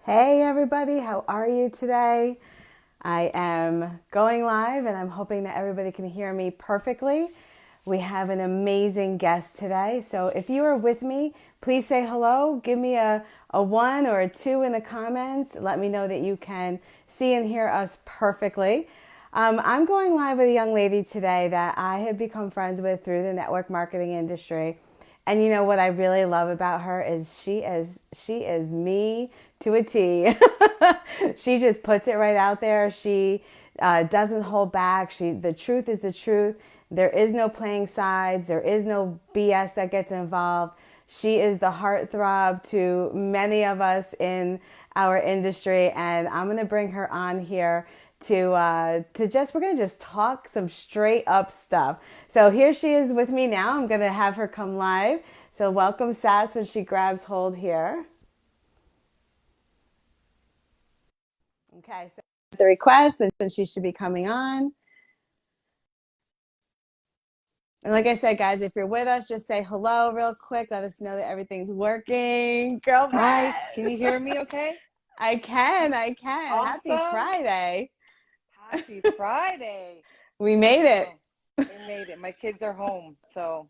Hey everybody, how are you today? I am going live and I'm hoping that everybody can hear me perfectly. We have an amazing guest today. So if you are with me, please say hello. Give me a one or a two in the comments. Let me know that you can see and hear us perfectly. I'm going live with a young lady today that I have become friends with through the network marketing industry. And you know what I really love about her is she is me to a T. She just puts it right out there. She doesn't hold back. The truth is the truth. There is no playing sides. There is no BS that gets involved. She is the heartthrob to many of us in our industry, and I'm gonna bring her on here to we're gonna just talk some straight up stuff. So here she is with me now. I'm gonna have her come live. So welcome Sass when she grabs hold here. Okay, so the request and she should be coming on. And like I said, guys, if you're with us, just say hello real quick. Let us know that everything's working. Hi, can Girlfriend. you hear me okay? I can. Happy Awesome. Friday. Happy Friday. We I made it. know. We made it. My kids are home, so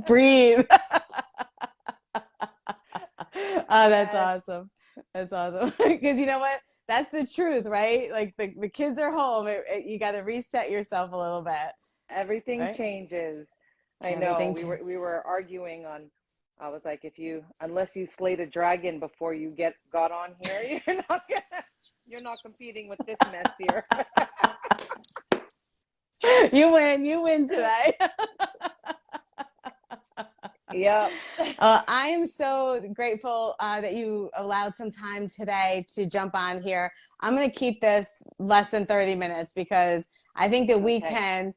Breathe. Oh, that's yes, awesome. That's awesome. Because you know what? That's the truth, right? Like the kids are home. You got to reset yourself a little bit, everything right? changes. I know. Everything. We were arguing on. I was like, if you unless you slayed a dragon before you get got on here, you're not competing with this mess here. You win. You win today. Yep. I am so grateful that you allowed some time today to jump on here. I'm going to keep this less than 30 minutes because I think that we Okay. can.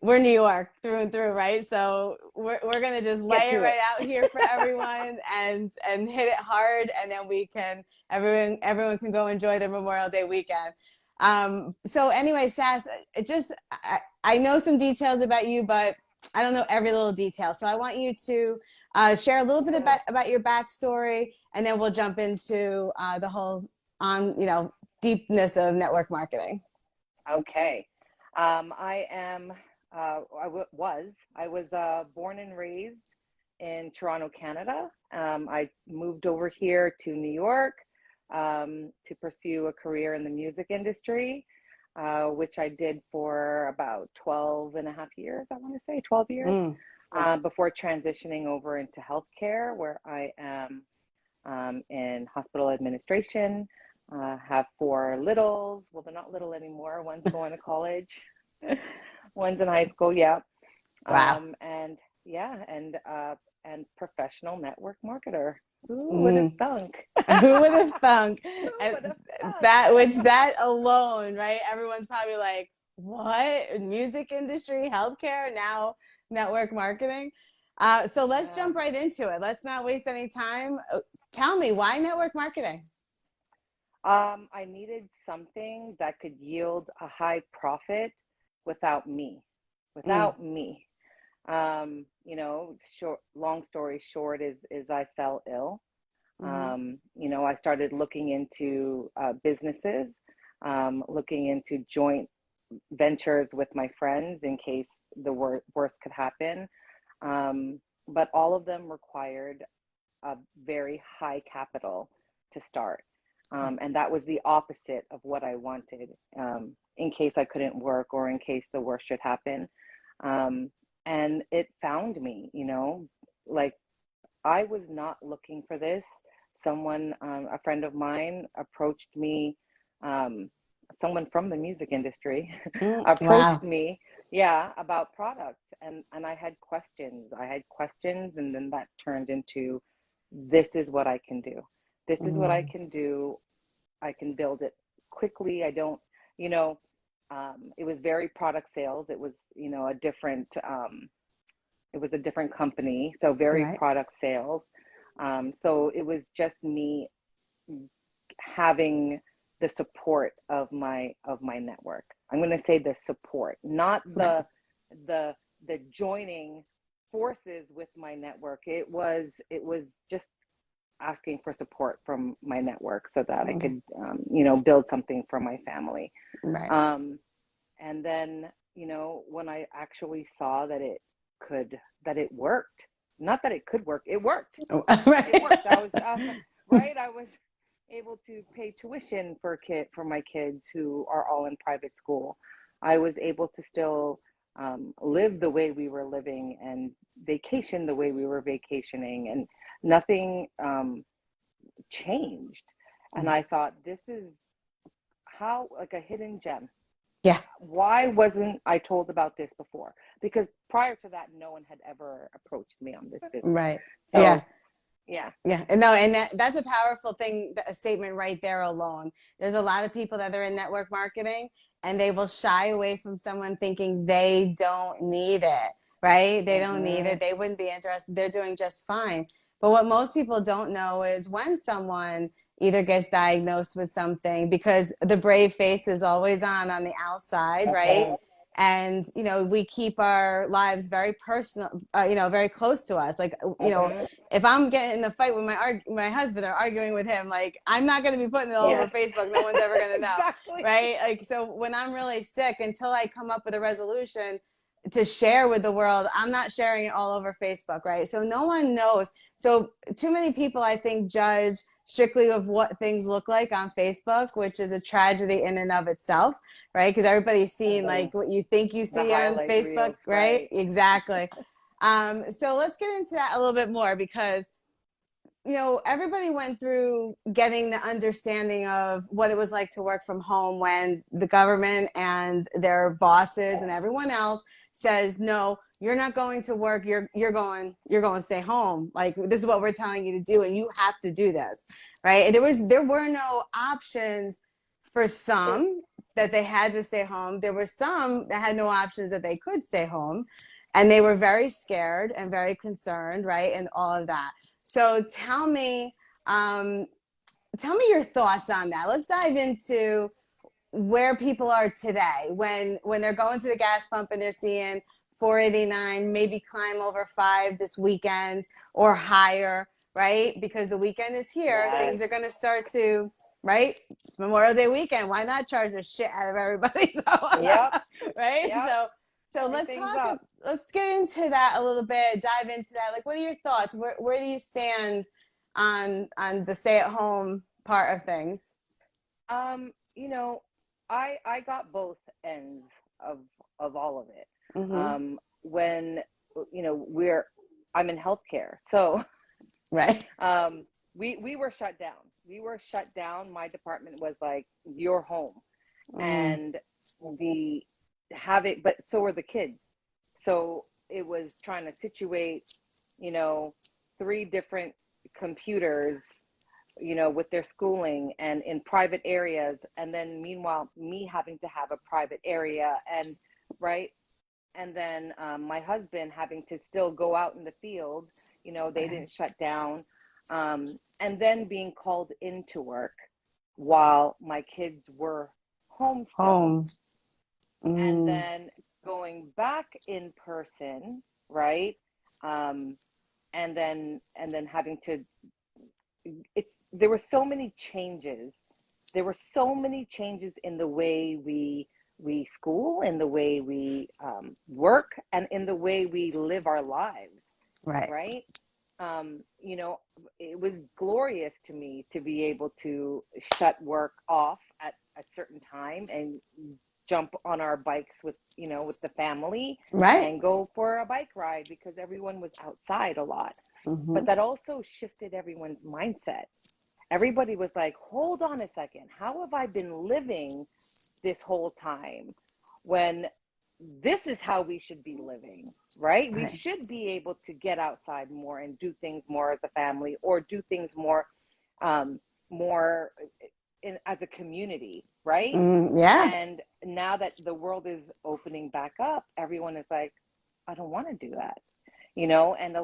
We're New York through and through, right? So we're going to just Get lay it to right it. out here for everyone and hit it hard, and then we can everyone can go enjoy their Memorial Day weekend. So anyway, Sass, I know some details about you, but I don't know every little detail. So I want you to share a little bit about your backstory, and then we'll jump into the whole deepness of network marketing. Okay. I am, I was born and raised in Toronto, Canada. I moved over here to New York to pursue a career in the music industry, which I did for about 12 and a half years, I want to say 12 years, Mm, before transitioning over into healthcare, where I am in hospital administration. Have four littles. Well, they're not little anymore. One's going to college. One's in high school. Yeah. wow. And yeah, and professional network marketer. Who would have Mm. thunk? Who would have thunk? Who would And have thunk? that alone, right? Everyone's probably like, what? Music industry, healthcare, now network marketing. So let's Yeah. jump right into it. Let's not waste any time. Tell me, why network marketing? I needed something that could yield a high profit without me. Mm, Without me. Long story short is I fell ill. mm-hmm, I started looking into businesses, looking into joint ventures with my friends in case the worst could happen. But all of them required a very high capital to start. And that was the opposite of what I wanted, in case I couldn't work or in case the worst should happen. Um, and it found me, like I was not looking for this. A friend of mine, approached me. Um, Someone from the music industry mm, approached wow. me, yeah, about products, and I had questions. And then that turned into, this is what I can do. This is what I Mm, can do. I can build it quickly. I don't, you know, it was very product sales. It was, it was a different company, so very right. product sales. So it was just me having the support of my network. I'm going to say the support, not Right. the joining forces with my network. It was just asking for support from my network so that I could, you know, build something for my family. Right. And then, you know, when I actually saw that it worked, not that it could work, it worked. Right. It worked. I was, right. I was able to pay tuition for my kids who are all in private school. I was able to still live the way we were living and vacation the way we were vacationing, and nothing changed. And I thought, this is how, like, a hidden gem. Yeah. Why wasn't I told about this before? Because prior to that, no one had ever approached me on this business. Right. So, yeah. Yeah. Yeah. No, and that's a powerful thing, a statement right there alone. There's a lot of people that are in network marketing and they will shy away from someone thinking they don't need it, right? They don't need it. They wouldn't be interested. They're doing just fine. But what most people don't know is when someone either gets diagnosed with something, because the brave face is always on the outside, right? And, you know, we keep our lives very personal, you know, very close to us. Like, you know, if I'm getting in a fight with my husband or arguing with him, like, I'm not going to be putting it all over Facebook. No one's ever going to know. Exactly. Right. Like, so when I'm really sick, until I come up with a resolution to share with the world, I'm not sharing it all over Facebook. Right. So no one knows. So too many people, I think, judge strictly of what things look like on Facebook, which is a tragedy in and of itself, right? Because everybody's seeing like what you think you see on Facebook, reels, right? Exactly. So let's get into that a little bit more, because you know, everybody went through getting the understanding of what it was like to work from home when the government and their bosses and everyone else says, no, you're not going to work. You're going to stay home. Like, this is what we're telling you to do, and you have to do this, right? And there were no options for some that they had to stay home. There were some that had no options that they could stay home, and they were very scared and very concerned, right? And all of that. So um, tell me your thoughts on that. Let's dive into where people are today when they're going to the gas pump and they're seeing 489, maybe climb over 5 this weekend or higher, right? Because the weekend is here. Things are going to start to, right? It's Memorial Day weekend. Why not charge the shit out of everybody? Right? So let's get into that a little bit, dive into that. Like, what are your thoughts? Where do you stand on the stay at home part of things? You know, I got both ends of all of it. When, you know, I'm in healthcare, so right. We were shut down. We were shut down. My department was like, you're home. And but so were the kids. So it was trying to situate, you know, 3 different computers, you know, with their schooling and in private areas. And then meanwhile, me having to have a private area, and right. And then my husband having to still go out in the field, you know, they didn't shut down. And then being called into work while my kids were home still. And then going back in person, right? And then having to, there were so many changes. There were so many changes in the way we school, in the way we work, and in the way we live our lives. Right. You know, it was glorious to me to be able to shut work off at a certain time and jump on our bikes with the family, and go for a bike ride, because everyone was outside a lot. But that also shifted everyone's mindset. Everybody was like, hold on a second, how have I been living this whole time when this is how we should be living, right? We should be able to get outside more and do things more as a family, or do things more as a community, right? And now that the world is opening back up, everyone is like, I don't want to do that, you know. And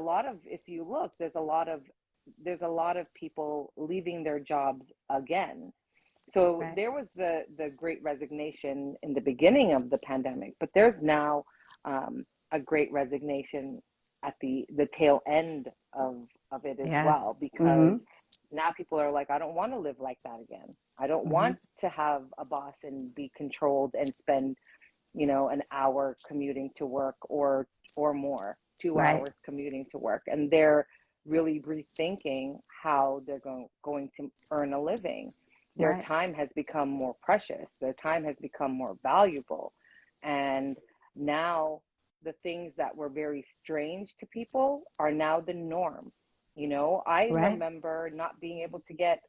if you look, there's a lot of people leaving their jobs again. So there was the great resignation in the beginning of the pandemic, but there's now a great resignation at the tail end of it as well, because Now people are like, I don't want to live like that again. I don't Mm-hmm. want to have a boss and be controlled and spend, an hour commuting to work, or more, two Right. hours commuting to work. And they're really rethinking how they're going to earn a living. Their Right. time has become more precious. Their time has become more valuable. And now the things that were very strange to people are now the norm. I Right. remember not being able to get,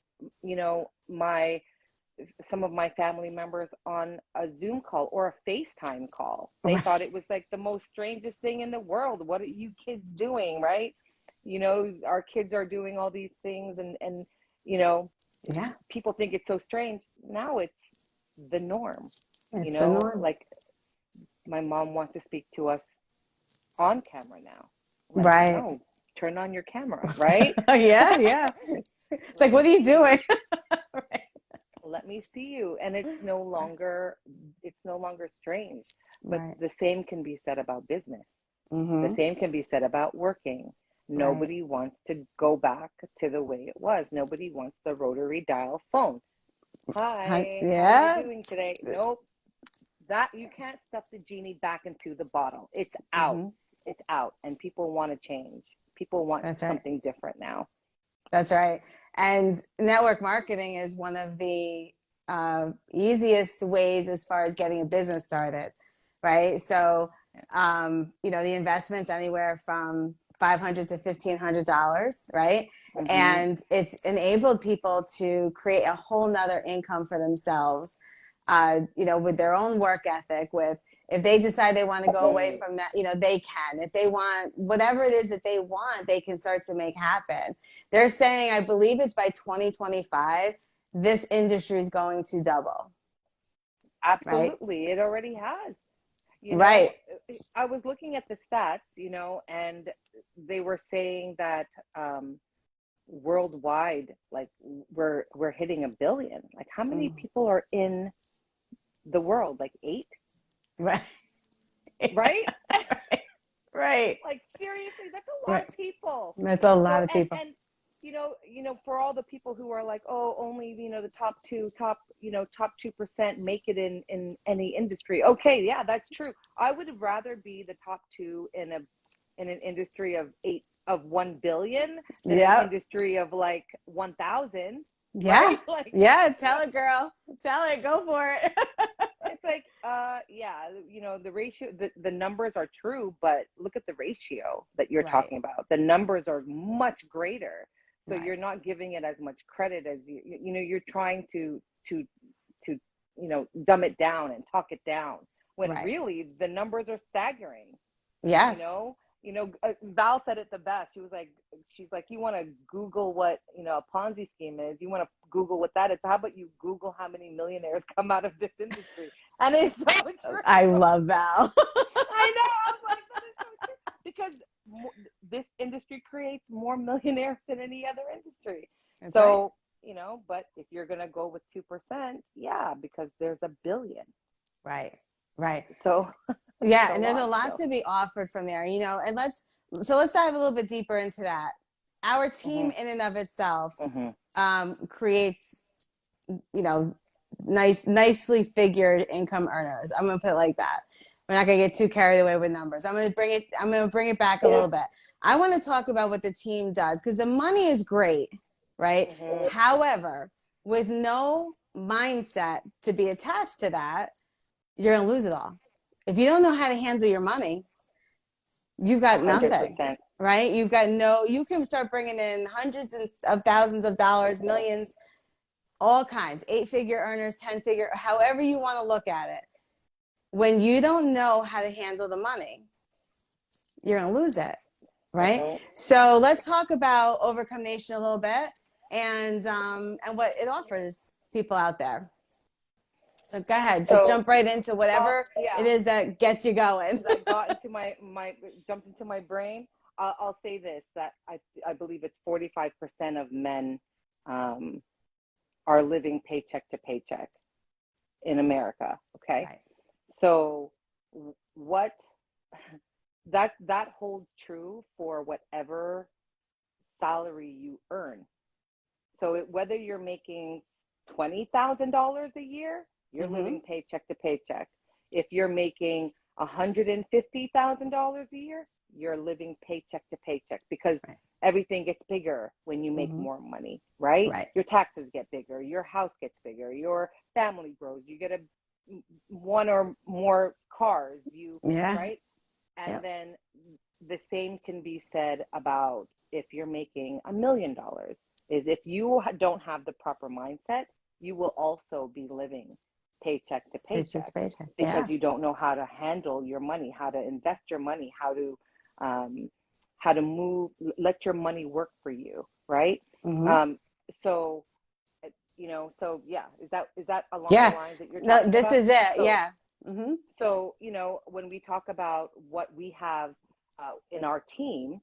my some of my family members on a Zoom call or a FaceTime call. They Right. thought it was like the most strangest thing in the world. What are you kids doing, right? Our kids are doing all these things, and you know, Yeah. people think it's so strange. Now it's the norm. It's the norm. Like my mom wants to speak to us on camera now. Like, Right. no, turn on your camera, right? Yeah. Yeah. It's like, Let what me are you see you. doing? Right. Let me see you. And it's no longer strange. But Right. the same can be said about business. The Mm-hmm. same can be said about working. Right. Nobody wants to go back to the way it was. Nobody wants the rotary dial phone. Hi, how are you Yeah. doing today? Nope. That you can't stuff the genie back into the bottle. It's out. Mm-hmm. It's out. And people want to change. People want That's right. something different now. That's right. And network marketing is one of the easiest ways as far as getting a business started, right? So, the investment's anywhere from $500 to $1,500, right? Mm-hmm. And it's enabled people to create a whole nother income for themselves, with their own work ethic, with if they decide they want to go away Right. from that, they can. If they want whatever it is that they want, they can start to make happen. They're saying, I believe it's by 2025, this industry is going to double, right? Absolutely. It already has. You Right. know, I was looking at the stats, and they were saying that worldwide, like we're hitting 1 billion. Like, how many Mm. people are in the world? Like 8, Right. right? Right. Right. Like, seriously, that's a lot Right. of people. That's a So, lot of and people. and for all the people who are like, oh, only the top 2% make it in any industry. Okay, yeah, that's true. I would rather be the top two in an industry of 1 billion than an Yep. industry of like 1,000, Yeah. right? Like, Yeah. Tell it, girl. Tell it. Go for it. it's like, yeah, the ratio, the numbers are true, but look at the ratio that you're Right. talking about. The numbers are much greater. So Right. you're not giving it as much credit as you're trying to dumb it down and talk it down, when Right. really the numbers are staggering. you Yes. know Val said it the best. She's like, you want to Google what a Ponzi scheme is, you want to Google what that is, how about you Google how many millionaires come out of this industry? And it's so I true. love Val. I know. I was like, that is so true, because this industry creates more millionaires than any other industry. That's right. So, but if you're going to go with 2%, yeah, because there's 1 billion. Right. Right. So it's Yeah, a and there's a lot lot still. to be offered from there, and let's dive a little bit deeper into that. Our team Hmm. in and of itself Hmm. creates, you know, nicely figured income earners. I'm gonna put it like that. We're not gonna get too carried away with numbers. I'm gonna bring it back a Yeah. little bit. I want to talk about what the team does, because the money is great, right? Hmm. However, with no mindset to be attached to that, you're gonna lose it all. If you don't know how to handle your money, you've got nothing, 100%. right? You can start bringing in hundreds of thousands of dollars, millions, all kinds, 8-figure earners, 10-figure, however you want to look at it. When you don't know how to handle the money, you're going to lose it, right? Hmm. So let's talk about Overcome Nation a little bit, and what it offers people out there. So go ahead, just So, jump right into whatever it yeah, is that gets you going. that got into my jumped into my brain. I'll say this, that I believe it's 45% of men um, are living paycheck to paycheck in America. Okay, Right. so what that holds true for whatever salary you earn. So whether you're making $20,000 a year, you're living paycheck to paycheck. If you're making $150,000 a year, you're living paycheck to paycheck, because everything gets bigger when you make more money, right? Your taxes get bigger, your house gets bigger, your family grows, you get one or more cars, right? And then the same can be said about if you're making $1 million, is if you don't have the proper mindset, you will also be living paycheck to paycheck, because you don't know how to handle your money, how to invest your money, how to let your money work for you, right? So yeah, is that along the lines that you're talking about? This is it. So when we talk about what we have in our team,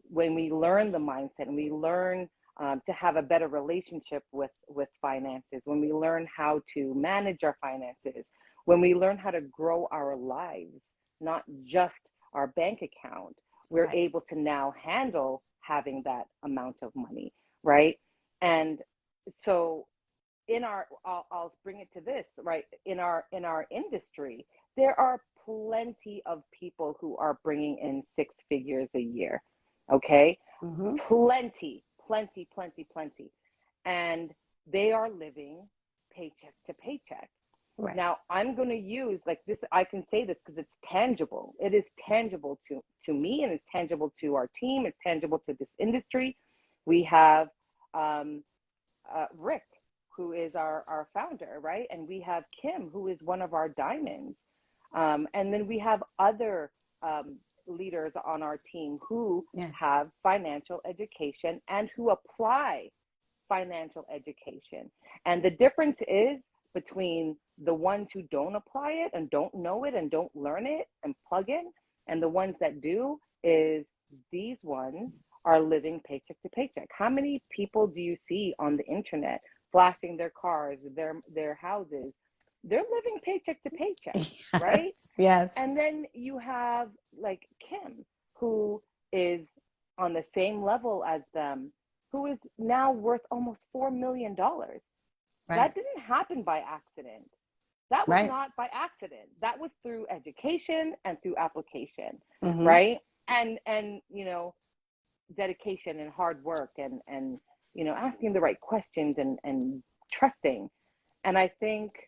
when we learn the mindset and we learn to have a better relationship with finances, when we learn how to manage our finances, when we learn how to grow our lives, not just our bank account, we're able to now handle having that amount of money, right? And so I'll bring it to this, right? In our industry, there are plenty of people who are bringing in 6 figures a year. Okay. Plenty. And they are living paycheck to paycheck. Now I'm going to use like this. I can say this because it's tangible. It is tangible to me, and it's tangible to our team. It's tangible to this industry. We have Rick, who is our founder, right? And we have Kim, who is one of our diamonds. And then we have other leaders on our team who have financial education and who apply financial education. And the difference is between the ones who don't apply it and don't know it and don't learn it and plug in, and the ones that do, is these ones are living paycheck to paycheck. How many people do you see on the internet flashing their cars, their houses? They're living paycheck to paycheck, right? Yes. And then you have like Kim, who is on the same level as them, who is now worth almost $4 million. That didn't happen by accident. That was not by accident. That was through education and through application, right? And dedication and hard work and asking the right questions and trusting. And I think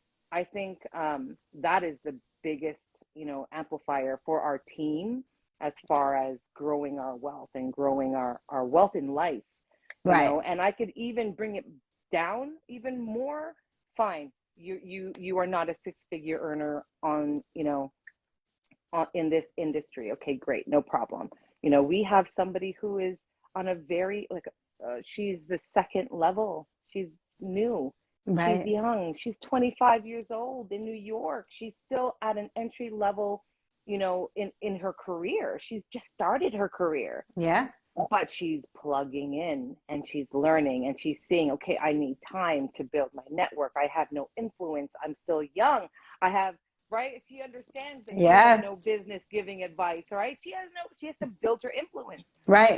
that is the biggest amplifier for our team as far as growing our wealth and growing our wealth in life. And I could even bring it down even more. Fine, you are not a 6-figure earner in this industry. Okay, great, no problem. We have somebody who is on a very she's the second level. She's new. She's young. She's 25 years old in New York. She's still at an entry level, in her career. She's just started her career. But she's plugging in and she's learning and she's seeing, okay, I need time to build my network. I have no influence. I'm still young. Right? She understands that she has no business giving advice, right? She has to build her influence.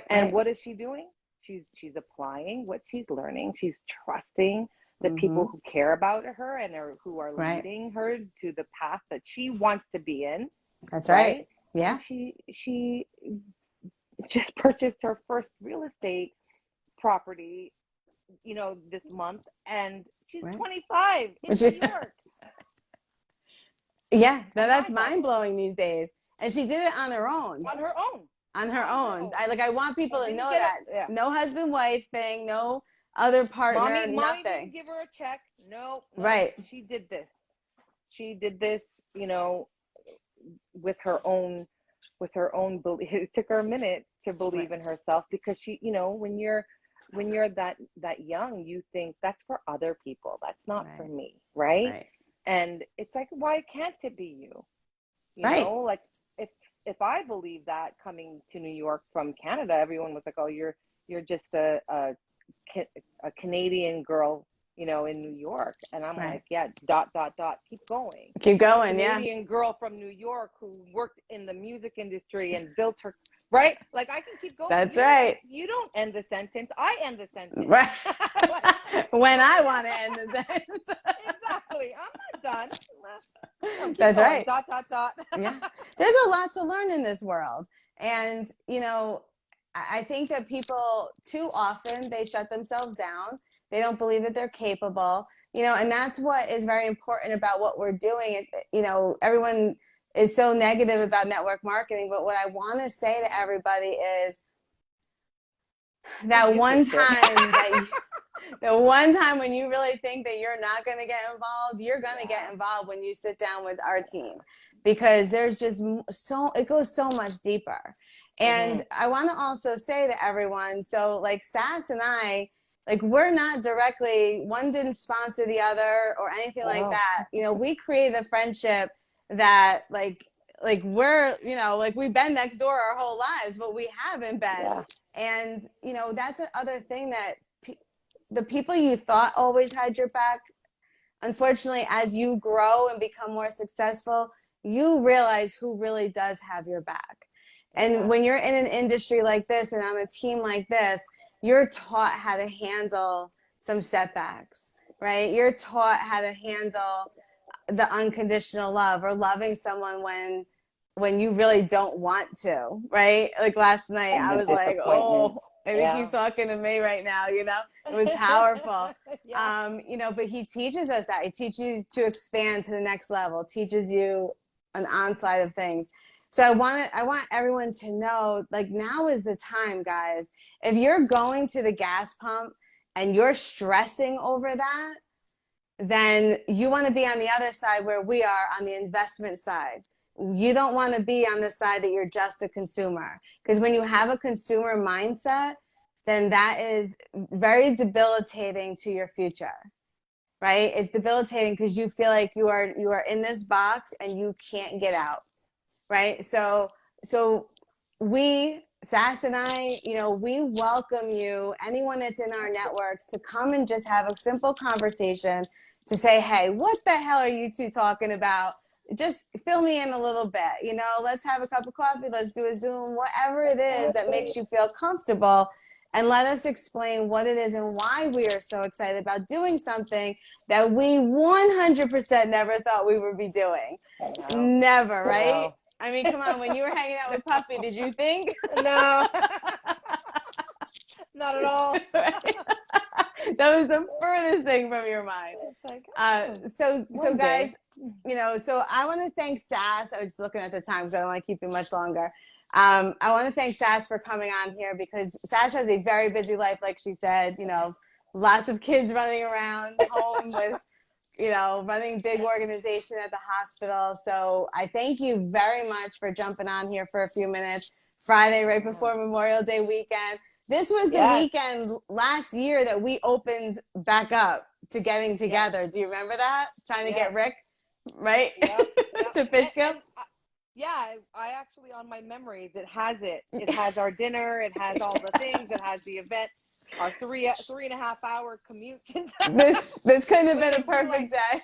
And what is she doing? She's applying what she's learning. She's trusting the people who care about her and who are leading her to the path that she wants to be in. That's right. Yeah. And she just purchased her first real estate property, this month, and she's 25 in New York. That's mind-blowing these days. And she did it on her own. On her own. I want people to know that. No husband-wife thing, no other partner, Mommy nothing. didn't give her a check. No. She did this. With her own belief. It took her a minute to believe in herself, because she, when you're that young, you think that's for other people. That's not for me, right? And it's like, why can't it be you? Like if I believe that coming to New York from Canada, everyone was like, oh, you're just a Canadian girl, in New York. And I'm like, yeah, ... keep going. Canadian girl from New York who worked in the music industry and built her, right? Like, I can keep going. That's right. You don't end the sentence. I end the sentence. Right. When I want to end the sentence. Exactly. I'm not done. No, keep That's going. right. Dot, dot, dot. Yeah. There's a lot to learn in this world. And, you know, I think that people too often they shut themselves down. They don't believe that they're capable, you know, and that's what is very important about what we're doing. You know, everyone is so negative about network marketing, but what I want to say to everybody is that one time that the one time when you really think that you're not going to get involved, you're going to get involved when you sit down with our team, because there's just so, it goes so much deeper. And I want to also say to everyone, so like Sass and I, like we're not directly, one didn't sponsor the other or anything like that. You know, we created a friendship that like we're, you know, like we've been next door our whole lives, but we haven't been. And, you know, that's the other thing that the people you thought always had your back, unfortunately, as you grow and become more successful, you realize who really does have your back. And when you're in an industry like this and on a team like this, you're taught how to handle some setbacks, right? You're taught how to handle the unconditional love or loving someone when you really don't want to, right? Like last night, And I the was like, disappointment. oh, I think he's talking to me right now, you know? It was powerful. You know, but he teaches us that. He teaches you to expand to the next level, teaches you an onslaught of things. So I want everyone to know, like, now is the time, guys. If you're going to the gas pump and you're stressing over that, then you want to be on the other side where we are on the investment side. You don't want to be on the side that you're just a consumer. Because when you have a consumer mindset, then that is very debilitating to your future, right? It's debilitating because you feel like you are in this box and you can't get out, right? So we, Sass and I, you know, we welcome you, anyone that's in our networks, to come and just have a simple conversation to say, hey, what the hell are you two talking about? Just fill me in a little bit, you know, let's have a cup of coffee, let's do a Zoom, whatever it is that makes you feel comfortable, and let us explain what it is and why we are so excited about doing something that we 100% never thought we would be doing. Never, right? I mean, come on, when you were hanging out with Puppy, did you think? No. Not at all. That was the furthest thing from your mind. So guys, you know, so I want to thank Sass. I was just looking at the time because I don't want to keep you much longer. I want to thank Sass for coming on here because Sass has a very busy life, like she said, you know, lots of kids running around home with, you know, running big organization at the hospital. So I thank you very much for jumping on here for a few minutes. Friday, right before Memorial Day weekend. This was the weekend last year that we opened back up to getting together. Do you remember that? Trying to get Rick, right? To Fishkill. I actually, on my memories, it has it. It has our dinner. It has all the things. It has the event. Our 3.5 hour commute. This couldn't have been a perfect day.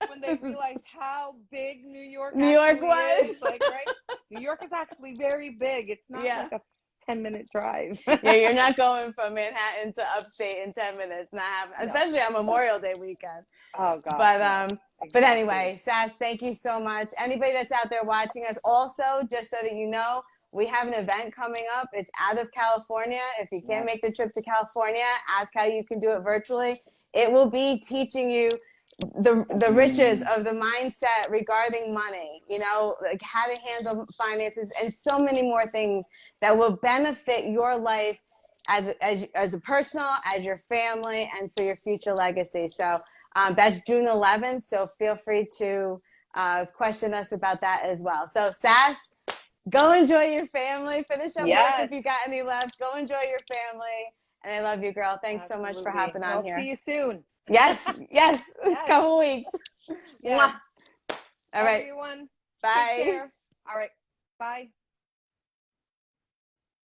When they realized how big New York was. is, like, right? New York is actually very big. It's not like a 10-minute drive. Yeah, you're not going from Manhattan to upstate in 10 minutes. Not happening, especially on Memorial Day weekend. Oh gosh. But anyway, Sass, thank you so much. Anybody that's out there watching us, also, just so that you know, we have an event coming up. It's out of California. If you can't make the trip to California, ask how you can do it virtually. It will be teaching you the riches of the mindset regarding money, you know, like how to handle finances and so many more things that will benefit your life as a personal, as your family, and for your future legacy. So that's June 11th. So feel free to question us about that as well. So Sass, go enjoy your family. Finish up work if you got any left. Go enjoy your family. And I love you, girl. Thanks so much for hopping on here. See you soon. Yes. Couple weeks. Yeah. All right. Everyone. Bye. Take care. All right. Bye.